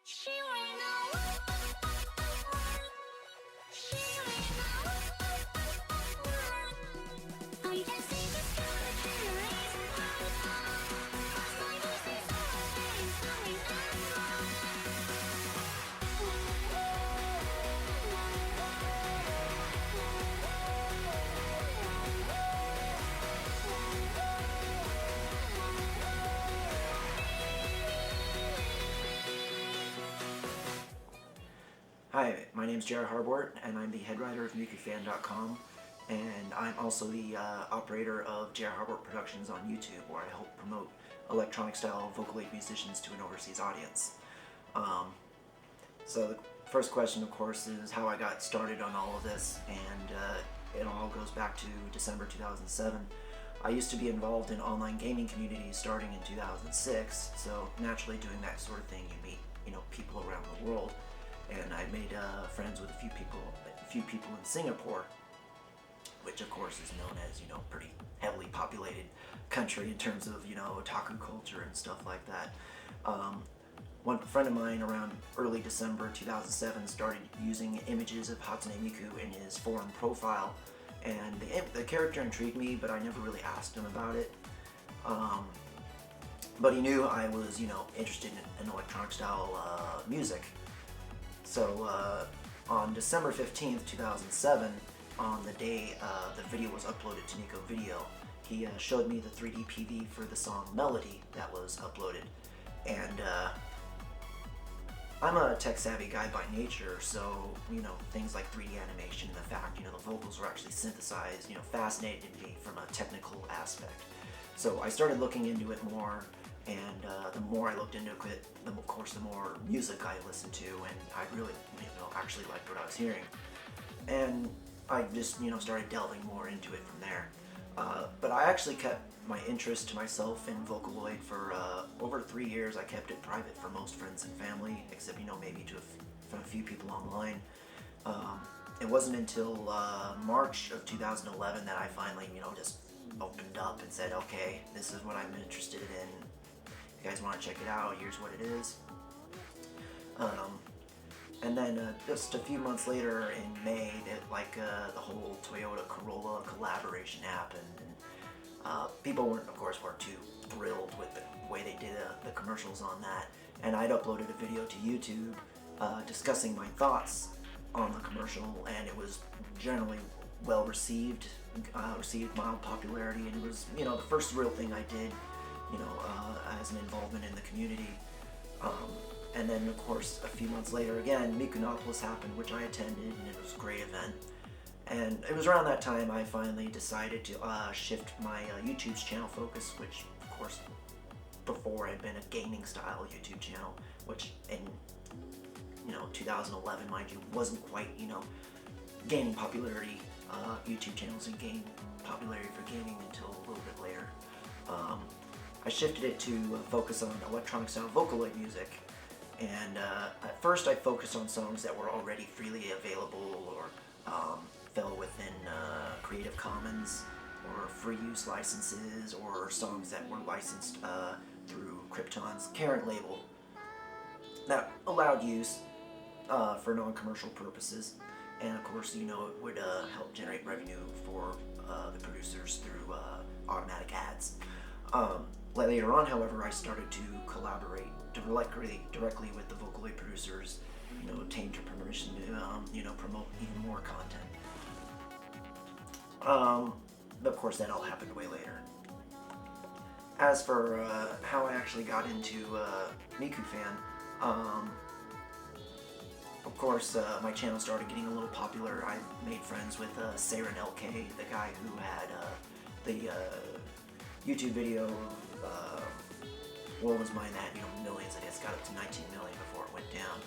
She ran away. She ran away. I can see the sky clearly. Cause my voice is always coming Hi, my name is jrharbort, and I'm the head writer of MikuFan.com, and I'm also the operator of jrharbort Productions on YouTube, where I help promote electronic-style vocal aid musicians to an overseas audience. So the first question, of course, is how I got started on all of this, and it all goes back to December 2007. I used to be involved in online gaming communities starting in 2006, so naturally doing that sort of thing, you meet people around the world. And I made friends with a few people in Singapore, which of course is known as pretty heavily populated country in terms of otaku culture and stuff like that. One friend of mine around early December 2007 started using images of Hatsune Miku in his forum profile, and the character intrigued me, but I never really asked him about it. But he knew I was interested in electronic style music. So on December 15th, 2007, on the day the video was uploaded to Nico Video, he showed me the 3D PV for the song Melody that was uploaded. And I'm a tech-savvy guy by nature, so things like 3D animation and the fact the vocals were actually synthesized fascinated me from a technical aspect. So I started looking into it more. And the more I looked into it, the more music I listened to, and I really, actually liked what I was hearing. And I just, started delving more into it from there. But I actually kept my interest to myself in Vocaloid for over 3 years. I kept it private for most friends and family, except, maybe from a few people online. It wasn't until March of 2011 that I finally, just opened up and said, okay, this is what I'm interested in. If you guys want to check it out, here's what it is. And then just a few months later in May, the whole Toyota Corolla collaboration happened, and people weren't too thrilled with the way they did the commercials on that. And I'd uploaded a video to YouTube discussing my thoughts on the commercial, and it was generally well received, received mild popularity, and it was the first real thing I did as an involvement in the community. And then of course a few months later again, MikuNopolis happened, which I attended, and it was a great event. And it was around that time I finally decided to shift my YouTube's channel focus, which of course before had been a gaming style YouTube channel, which in 2011, mind you, wasn't quite gaining popularity. YouTube channels didn't gain popularity for gaming until a little bit later. I shifted it to focus on electronic style Vocaloid music, and at first I focused on songs that were already freely available or fell within Creative Commons or free use licenses, or songs that were licensed through Crypton's Current label that allowed use for non-commercial purposes, and of course it would help generate revenue for the producers through automatic ads. Later on, however, I started to collaborate directly with the Vocaloid producers, obtained their permission to promote even more content. But of course that all happened way later. As for how I actually got into MikuFan, of course my channel started getting a little popular. I made friends with Saren LK, the guy who had the YouTube video What Was Mine that millions. I guess got up to 19 million before it went down.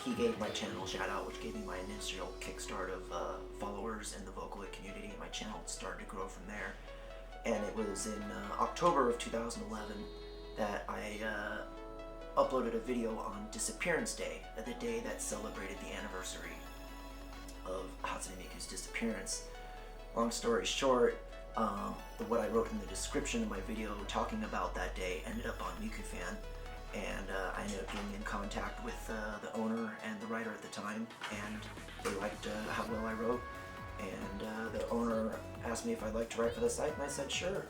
He gave my channel a shout out, which gave me my initial kickstart of followers in the Vocaloid community, and my channel started to grow from there. And it was in October of 2011 that I uploaded a video on Disappearance Day, the day that celebrated the anniversary of Hatsune Miku's disappearance. Long story short, what I wrote in the description of my video talking about that day ended up on MikuFan, and I ended up getting in contact with the owner and the writer at the time, and they liked how well I wrote, and the owner asked me if I'd like to write for the site, and I said sure.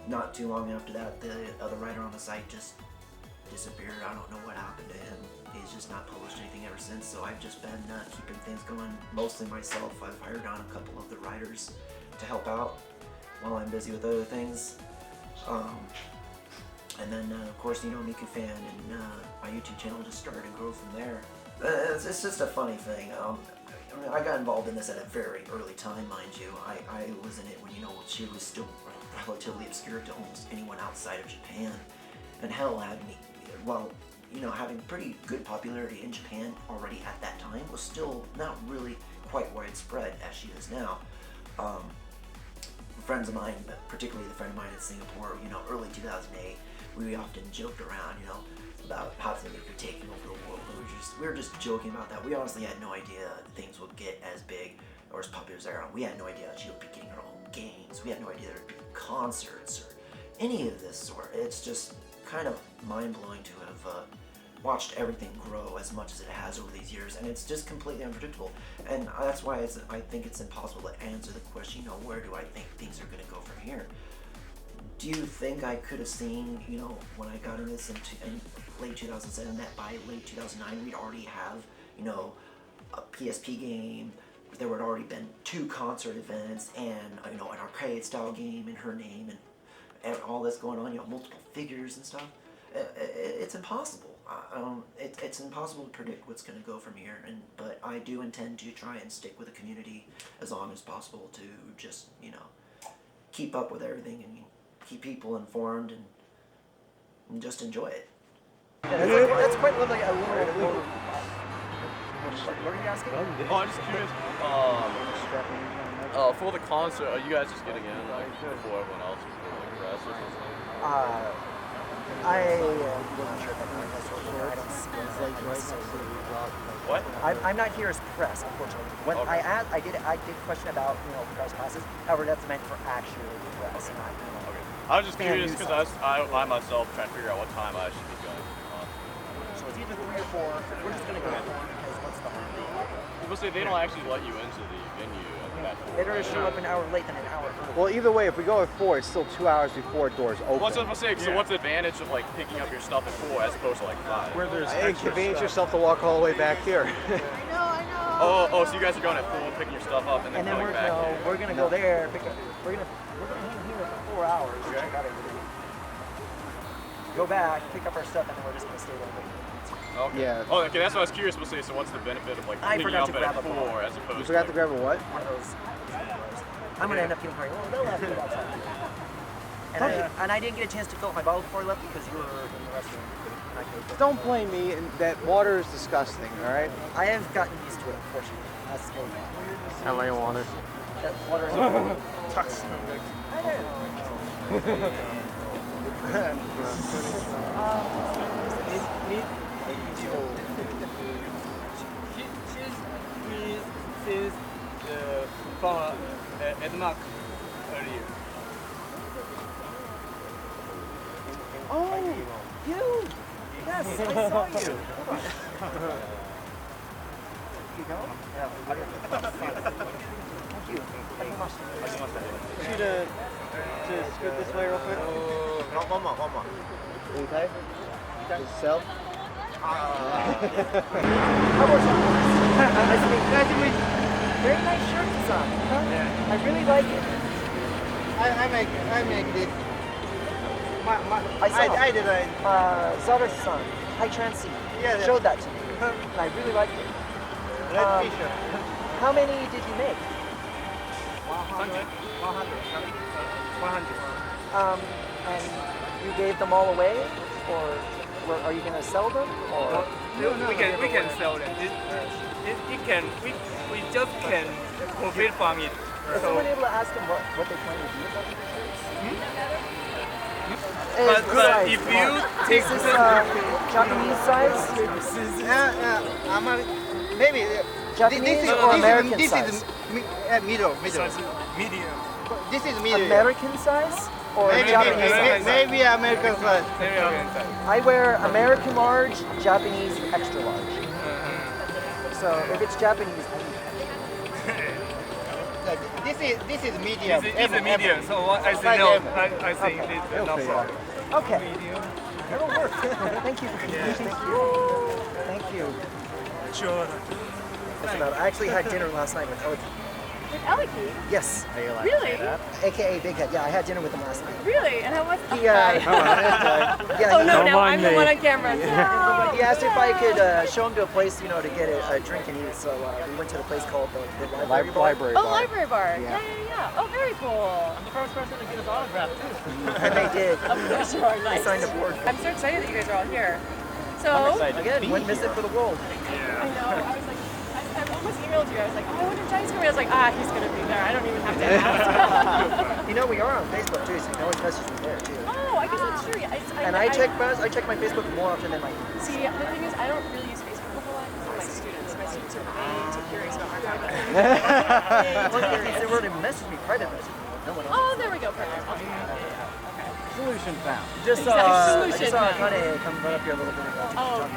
Not too long after that, the other writer on the site just disappeared. I don't know what happened to him. He's just not published anything ever since, so I've just been keeping things going mostly myself. I've hired on a couple of the writers to help out while I'm busy with other things. And then, of course, you know, Miku Fan and my YouTube channel just started to grow from there. It's just a funny thing. I mean, I got involved in this at a very early time, mind you. I was in it when, you know, she was still relatively obscure to almost anyone outside of Japan. And hell, well, you know, having pretty good popularity in Japan already at that time was still not really quite widespread as she is now. Friends of mine, particularly the friend of mine in Singapore, you know, early 2008, we often joked around, you know, about Hatsune Miku taking over the world. We were just joking about that. We honestly had no idea things would get as big or as popular as they are. We had no idea she would be getting her own games. We had no idea there would be concerts or any of this sort. It's just kind of mind-blowing to have watched everything grow as much as it has over these years, and it's just completely unpredictable. And that's why I think it's impossible to answer the question, you know, where do I think things are going to go from here? Do you think I could have seen, you know, when I got into this in late 2007, that by late 2009 we'd already have, you know, a PSP game, there would already been 2 concert events, and, you know, an arcade-style game in her name, and all this going on, you know, multiple figures and stuff? It's impossible. It's impossible to predict what's going to go from here, but I do intend to try and stick with the community as long as possible to just, you know, keep up with everything and keep people informed and just enjoy it. Yeah, that's quite lovely. What are you asking? Oh, I'm just curious. For the concert, are you guys just getting in like before everyone else, before like press or something? I'm not sure if I'm doing this or here. I don't see it necessarily. What? I'm not here as press, unfortunately. When Okay. I did a question about, you know, press passes. However, that's meant for actual press, not, you know. Okay. I was just curious because I myself trying to figure out what time I should be going. So it's either 3 or 4. We're just gonna go with 4 because what's the harm? People say they don't actually let you into the venue at that Better to show up an hour late than an hour early. Well, either way, if we go at 4, it's still 2 hours before doors open. What's up for say? So what's the advantage of like picking up your stuff at 4 as opposed to like 5? Where there's inconvenience yourself to walk all the way back here. I know. Oh, so you guys are going at 4, picking your stuff up, and then And then coming back here. we're gonna go there. We're gonna hang here for 4 hours. Okay. Check out everything. Go back, pick up our stuff, and then we're just gonna stay there. Okay. Yeah. Oh, okay. That's what I was curious to say. So what's the benefit of like I picking forgot up to grab at a 4 ball. as opposed You forgot to to grab a what? One of those. I'm gonna end up getting party. Oh, they'll have to get outside. And I didn't get a chance to fill up my bottle before I left because you were in the restroom. And I could've- Don't blame me. And that water is disgusting. All right. I have gotten used to it, unfortunately. That's the How many water? that water is since from Edmark earlier. Oh, you! Yes, I saw you. You go? Yeah. Thank you. You to scoot this way real quick. One more. Okay. Just sell. How was it? Nice to meet you. Very nice shirt design. Huh? Yeah. I really like it. I make this. I design. Zelda-san, High Transy, Yeah. showed that to me. And I really liked it. T-shirt. How many did you make? 100. And you gave them all away? Or are you going to sell them? Or We can sell them. We just can profit from it. is So, someone able to ask them what they plan to do about the shirts? but if you take Is this Japanese size? Maybe. Japanese or American size? Middle. medium. This is medium. American size? or Japanese size? Maybe American size. Maybe American size. I wear American large, Japanese extra large. So if it's Japanese, This is medium. This is medium, so what I say no. I think it's not problem. okay. That'll work. Thank you. Thank you. Sure. That's about it. I actually had dinner last night with Elkie. With Elkie? Yes. Really? AKA Big Head. Yeah, I had dinner with him last night. Really? And how was He, yeah, yeah, oh no, now I'm the one on camera. He asked if I could show him to a place, you know, to get a drink and eat. So we went to the place called the Library Bar. Oh, library bar. Yeah. Oh, very cool. I'm the first person to get his autograph too. And they did. Of course you are. They Nice. signed a board. I'm so excited that you guys are all here. So, Again, one visit for the world. I know, I was like, I almost emailed you. I was like, oh, I wonder if Johnny's coming. I was like, he's going to be there. I don't even have to ask. You know, we are on Facebook too, so you can always message me there too. Oh, I guess that's true. And I check my Facebook more often than my emails. See, the thing is, I don't really use Facebook a whole lot because of my students. My students are way too curious about my private life. They were to message me, private message. No one else. Oh, there we go. Perfect. I'll do that. Solution found. Just Solution. kind of come run up here a little bit. Oh.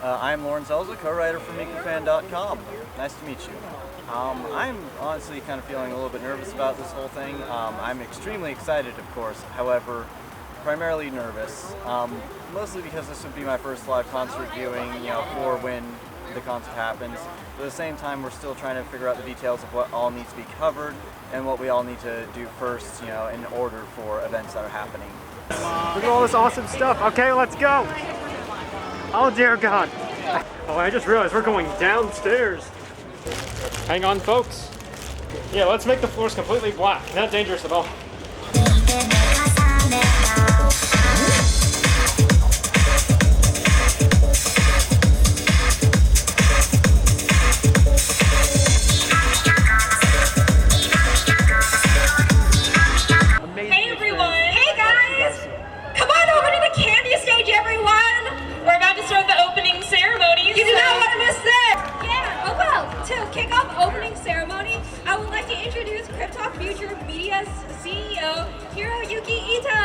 I'm Larwrence, a co-writer from MikuFan.com. Nice to meet you. I'm honestly kind of feeling a little bit nervous about this whole thing. I'm extremely excited, of course, however, primarily nervous. Mostly because this would be my first live concert viewing, for when the concert happens. But at the same time, we're still trying to figure out the details of what all needs to be covered and what we all need to do first, in order for events that are happening. Look at all this awesome stuff. Okay, let's go. Oh dear God. Oh, I just realized we're going downstairs. Hang on, folks. Yeah, let's make the floors completely black. Not dangerous at all. Hey everyone! Hey guys! Come on over to the candy stage, everyone! We're about to start the opening ceremony. You do not want to miss this! Yeah, well, to kick off opening ceremony, I would like to introduce Crypton Future Media's CEO, Hiroyuki Ito.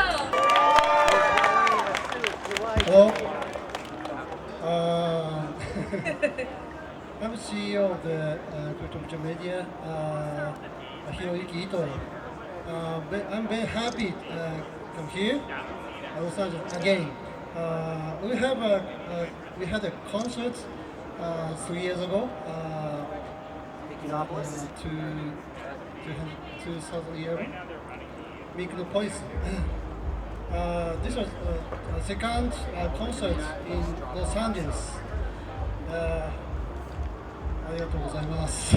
Hello. I'm CEO of the Crypton Future Media, Hiroyuki Ito. I'm very happy to come here. Los Angeles again. We had a concert 3 years ago. 2011. MikuExpo. This was the second concert in Los Angeles. ありがとうございます。